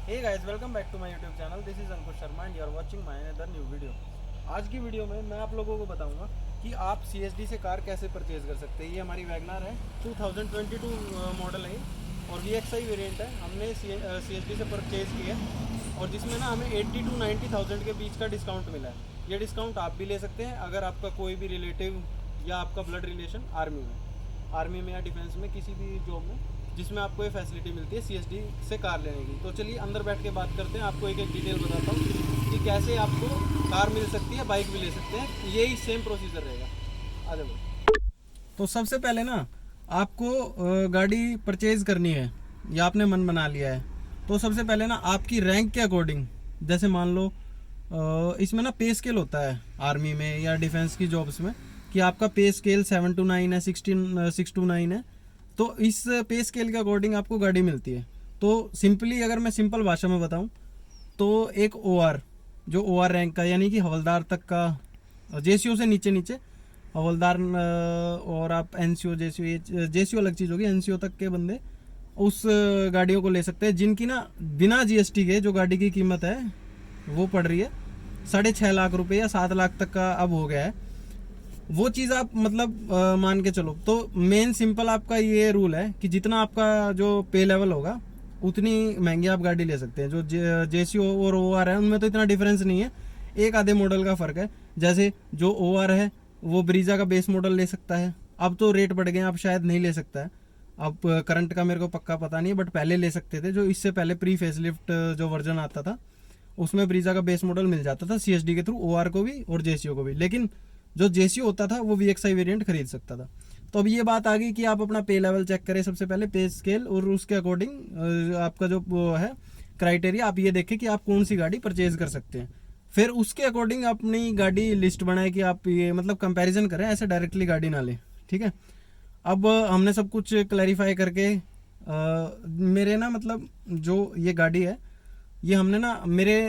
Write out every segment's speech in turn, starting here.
Hey guys, welcome back to my YouTube channel. This is Ankush Sharma and you are watching my another new video. आज की video में मैं आप लोगों को बताऊंगा कि आप सीएसडी से कार कैसे परचेज कर सकते हैं। ये हमारी वैगनार है, 2022 मॉडल है और वीएक्सआई वेरिएंट है। हमने सीएसडी से परचेज की है और जिसमें ना हमें 80 to 90,000 के बीच का डिस्काउंट मिला है। ये डिस्काउंट आप भी ले सकते हैं अगर आपका कोई भी रिलेटिव या आपका ब्लड रिलेशन आर्मी में या डिफेंस में किसी भी जॉब में जिसमें आपको ये फैसिलिटी मिलती है सीएसडी से कार लेने की। तो चलिए अंदर बैठ के बात करते हैं। आपको एक एक डिटेल बताता हूँ कि कैसे आपको कार मिल सकती है, बाइक भी ले सकते हैं। यही सेम प्रोसीजर रहेगा। आ जाओ। तो सबसे पहले ना आपको गाड़ी परचेज करनी है या आपने मन बना लिया है तो सबसे पहले ना आपकी रैंक के अकॉर्डिंग, जैसे मान लो इसमें ना पे स्केल होता है आर्मी में या डिफेंस की जॉब्स में कि आपका पे स्केल 7 to 9 है, 6 to 9 है। तो इस पे स्केल के अकॉर्डिंग आपको गाड़ी मिलती है। तो सिंपली अगर मैं सिंपल भाषा में बताऊं तो एक ओआर, जो ओआर रैंक का यानी कि हवलदार तक का, जेसीओ से नीचे नीचे हवलदार, और आप एनसीओ, जेसीओ, जेसीओ अलग चीज़ होगी, एनसीओ तक के बंदे उस गाड़ियों को ले सकते हैं जिनकी ना बिना जीएसटी के जो गाड़ी की कीमत है वो पड़ रही है 6.5 लाख रुपए या 7 लाख तक का अब हो गया है। वो चीज़ आप मतलब मान के चलो। तो मेन सिंपल आपका ये रूल है कि जितना आपका जो पे लेवल होगा उतनी महंगी आप गाड़ी ले सकते हैं। जो जेसीओ और ओआर है उनमें तो इतना डिफरेंस नहीं है, एक आधे मॉडल का फ़र्क है। जैसे जो ओआर है वो ब्रीजा का बेस मॉडल ले सकता है, अब तो रेट बढ़ गए हैं, अब शायद नहीं ले सकता है। अब करंट का मेरे को पक्का पता नहीं है, बट पहले ले सकते थे। जो इससे पहले प्री फेसलिफ्ट जो वर्जन आता था उसमें ब्रीजा का बेस मॉडल मिल जाता था सीएसडी के थ्रू, ओआर को भी और जेसीओ को भी। लेकिन जो जेसीओ होता था वो वीएक्सआई वेरिएंट खरीद सकता था। तो अब ये बात आ गई कि आप अपना पे लेवल चेक करें सबसे पहले, पे स्केल, और उसके अकॉर्डिंग आपका जो वो है क्राइटेरिया, आप ये देखें कि आप कौन सी गाड़ी परचेज कर सकते हैं। फिर उसके अकॉर्डिंग अपनी गाड़ी लिस्ट बनाए कि आप ये मतलब कंपैरिजन करें, ऐसे डायरेक्टली गाड़ी ना लें। ठीक है। अब हमने सब कुछ क्लैरिफाई करके मेरे ना मतलब जो ये गाड़ी है ये हमने ना मेरे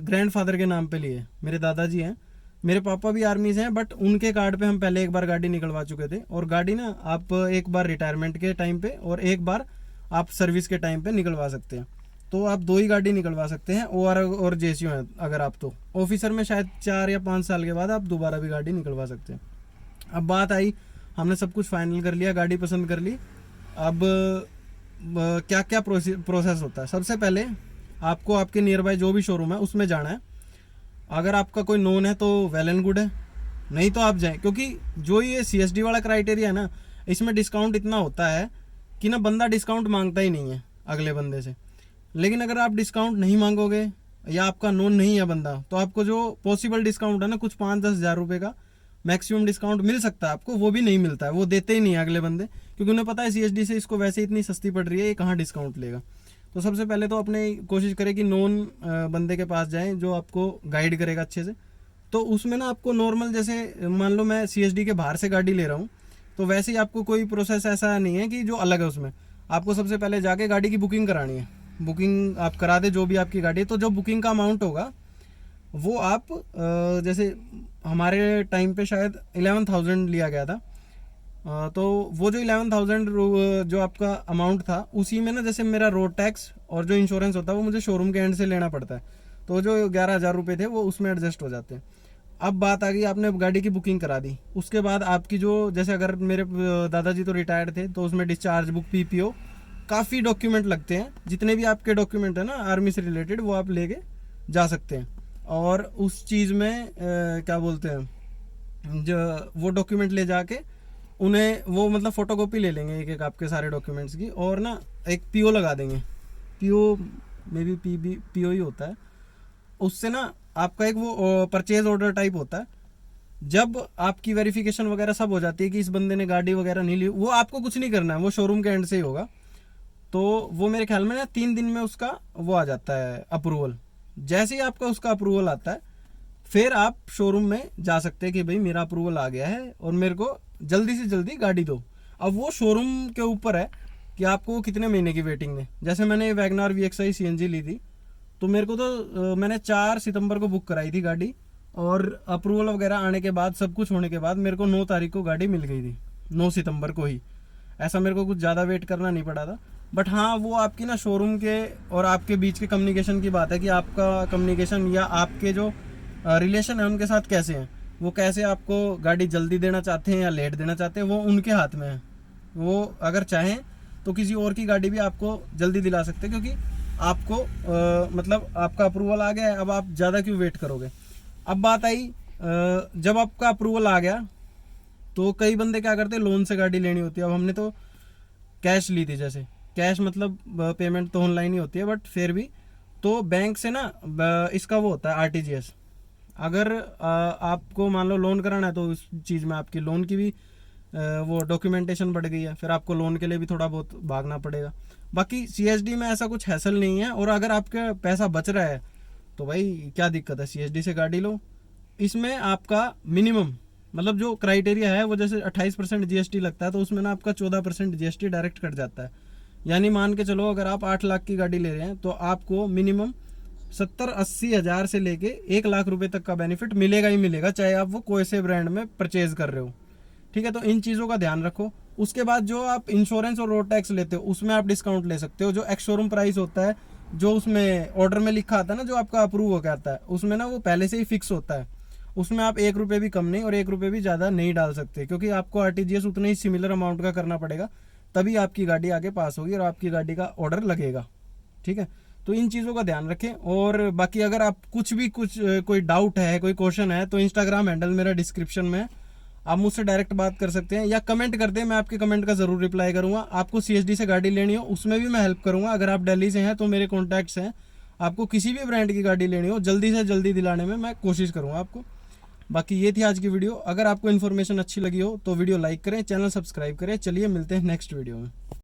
ग्रैंडफादर के नाम पे ली है। मेरे दादाजी हैं, मेरे पापा भी आर्मी से हैं, बट उनके कार्ड पे हम पहले एक बार गाड़ी निकलवा चुके थे। और गाड़ी ना आप एक बार रिटायरमेंट के टाइम पे और एक बार आप सर्विस के टाइम पे निकलवा सकते हैं। तो आप दो ही गाड़ी निकलवा सकते हैं, ओआर और जेसीओ है अगर आप तो ऑफिसर में शायद 4 या 5 साल के बाद आप दोबारा भी गाड़ी निकलवा सकते हैं। अब बात आई, हमने सब कुछ फाइनल कर लिया, गाड़ी पसंद कर ली। अब क्या क्या प्रोसेस होता है। सबसे पहले आपको आपके नियर बाय जो भी शोरूम है उसमें जाना है। अगर आपका कोई नोन है तो वेल एंड गुड है, नहीं तो आप जाएं। क्योंकि जो ये सीएसडी वाला क्राइटेरिया है ना, इसमें डिस्काउंट इतना होता है कि ना बंदा डिस्काउंट मांगता ही नहीं है अगले बंदे से। लेकिन अगर आप डिस्काउंट नहीं मांगोगे या आपका नोन नहीं है बंदा, तो आपको जो पॉसिबल डिस्काउंट है ना, कुछ 5-10 हज़ार रुपये का मैक्सिमम डिस्काउंट मिल सकता है आपको, वो भी नहीं मिलता है। वो देते ही नहीं है अगले बंदे, क्योंकि उन्हें पता है सीएसडी से इसको वैसे इतनी सस्ती पड़ रही है, ये कहाँ डिस्काउंट लेगा। तो सबसे पहले तो अपने कोशिश करें कि नॉन बंदे के पास जाएं जो आपको गाइड करेगा अच्छे से। तो उसमें ना आपको नॉर्मल, जैसे मान लो मैं सीएसडी के बाहर से गाड़ी ले रहा हूँ, तो वैसे ही आपको कोई प्रोसेस ऐसा नहीं है कि जो अलग है। उसमें आपको सबसे पहले जाके गाड़ी की बुकिंग करानी है। बुकिंग आप करा दे जो भी आपकी गाड़ी है, तो जो बुकिंग का अमाउंट होगा वो आप जैसे हमारे टाइम पे शायद 11,000 लिया गया था। तो वो जो 11,000 जो आपका अमाउंट था, उसी में ना जैसे मेरा रोड टैक्स और जो इंश्योरेंस होता है वो मुझे शोरूम के एंड से लेना पड़ता है। तो जो 11,000 रुपये थे वो उसमें एडजस्ट हो जाते हैं। अब बात आ गई, आपने गाड़ी की बुकिंग करा दी, उसके बाद आपकी जो, जैसे अगर मेरे दादाजी तो रिटायर्ड थे तो उसमें डिस्चार्ज बुक, पीपीओ, काफ़ी डॉक्यूमेंट लगते हैं। जितने भी आपके डॉक्यूमेंट है ना आर्मी से रिलेटेड, वो आप लेके जा सकते हैं। और उस चीज़ में क्या बोलते हैं, जो वो डॉक्यूमेंट ले जाके उन्हें वो मतलब फ़ोटोकॉपी ले लेंगे एक एक आपके सारे डॉक्यूमेंट्स की, और ना एक पीओ लगा देंगे। पीओ में भी पीओ ही होता है। उससे ना आपका एक वो परचेज ऑर्डर टाइप होता है। जब आपकी वेरिफिकेशन वगैरह सब हो जाती है कि इस बंदे ने गाड़ी वगैरह नहीं ली, वो आपको कुछ नहीं करना है, वो शोरूम के एंड से ही होगा। तो वो मेरे ख्याल में ना 3 दिन में उसका वो आ जाता है अप्रूवल। जैसे ही आपका उसका अप्रूवल आता है, फिर आप शोरूम में जा सकते हैं कि भाई मेरा अप्रूवल आ गया है और मेरे को जल्दी से जल्दी गाड़ी दो। अब वो शोरूम के ऊपर है कि आपको कितने महीने की वेटिंग है। जैसे मैंने वैगनार वीएक्सआई सीएनजी ली थी, तो मेरे को तो मैंने 4 सितंबर को बुक कराई थी गाड़ी, और अप्रूवल वगैरह आने के बाद, सब कुछ होने के बाद मेरे को 9 तारीख को गाड़ी मिल गई थी, 9 सितंबर को ही। ऐसा मेरे को कुछ ज़्यादा वेट करना नहीं पड़ा था। बट हाँ, वो आपकी ना शोरूम के और आपके बीच के कम्युनिकेशन की बात है कि आपका कम्युनिकेशन या आपके जो रिलेशन है उनके साथ कैसे हैं। वो कैसे आपको गाड़ी जल्दी देना चाहते हैं या लेट देना चाहते हैं, वो उनके हाथ में है। वो अगर चाहें तो किसी और की गाड़ी भी आपको जल्दी दिला सकते हैं, क्योंकि आपको मतलब आपका अप्रूवल आ गया है, अब आप ज़्यादा क्यों वेट करोगे। अब बात आई जब आपका अप्रूवल आ गया तो कई बंदे क्या करते हैं, लोन से गाड़ी लेनी होती है। अब हमने तो कैश ली थी, जैसे कैश मतलब पेमेंट तो ऑनलाइन ही होती है, बट फिर भी तो बैंक से ना इसका वो होता है आरटीजीएस। अगर आपको मान लो लोन कराना है तो उस चीज़ में आपकी लोन की भी वो डॉक्यूमेंटेशन बढ़ गई है, फिर आपको लोन के लिए भी थोड़ा बहुत भागना पड़ेगा। बाकी सीएसडी में ऐसा कुछ हैसल नहीं है, और अगर आपका पैसा बच रहा है तो भाई क्या दिक्कत है, सीएसडी से गाड़ी लो। इसमें आपका मिनिमम मतलब जो क्राइटेरिया है वो जैसे 28% जीएसटी लगता है, तो उसमें ना आपका 14% जीएसटी डायरेक्ट कट जाता है। यानी मान के चलो अगर आप 8 लाख की गाड़ी ले रहे हैं तो आपको मिनिमम 70-80 हज़ार से लेके 1 लाख रुपए तक का बेनिफिट मिलेगा ही मिलेगा, चाहे आप वो कोई से ब्रांड में परचेज कर रहे हो। ठीक है, तो इन चीज़ों का ध्यान रखो। उसके बाद जो आप इंश्योरेंस और रोड टैक्स लेते हो उसमें आप डिस्काउंट ले सकते हो। जो एक्स शोरूम प्राइस होता है, जो उसमें ऑर्डर में लिखा आता है ना, जो आपका अप्रूव होकर आता है, उसमें ना वो पहले से ही फिक्स होता है। उसमें आप 1 रुपये भी कम नहीं और 1 रुपये भी ज़्यादा नहीं डाल सकते, क्योंकि आपको आरटीजीएस उतने ही सिमिलर अमाउंट का करना पड़ेगा, तभी आपकी गाड़ी आगे पास होगी और आपकी गाड़ी का ऑर्डर लगेगा। ठीक है, तो इन चीज़ों का ध्यान रखें। और बाकी अगर आप कुछ कोई डाउट है, कोई क्वेश्चन है, तो इंस्टाग्राम हैंडल मेरा डिस्क्रिप्शन में है, आप मुझसे डायरेक्ट बात कर सकते हैं या कमेंट कर दें, मैं आपके कमेंट का ज़रूर रिप्लाई करूंगा। आपको सीएसडी से गाड़ी लेनी हो उसमें भी मैं हेल्प करूंगा। अगर आप दिल्ली से हैं तो मेरे कॉन्टैक्ट्स हैं, आपको किसी भी ब्रांड की गाड़ी लेनी हो जल्दी से जल्दी दिलाने में मैं कोशिश करूँगा आपको। बाकी ये थी आज की वीडियो। अगर आपको इन्फॉर्मेशन अच्छी लगी हो तो वीडियो लाइक करें, चैनल सब्सक्राइब करें। चलिए मिलते हैं नेक्स्ट वीडियो में।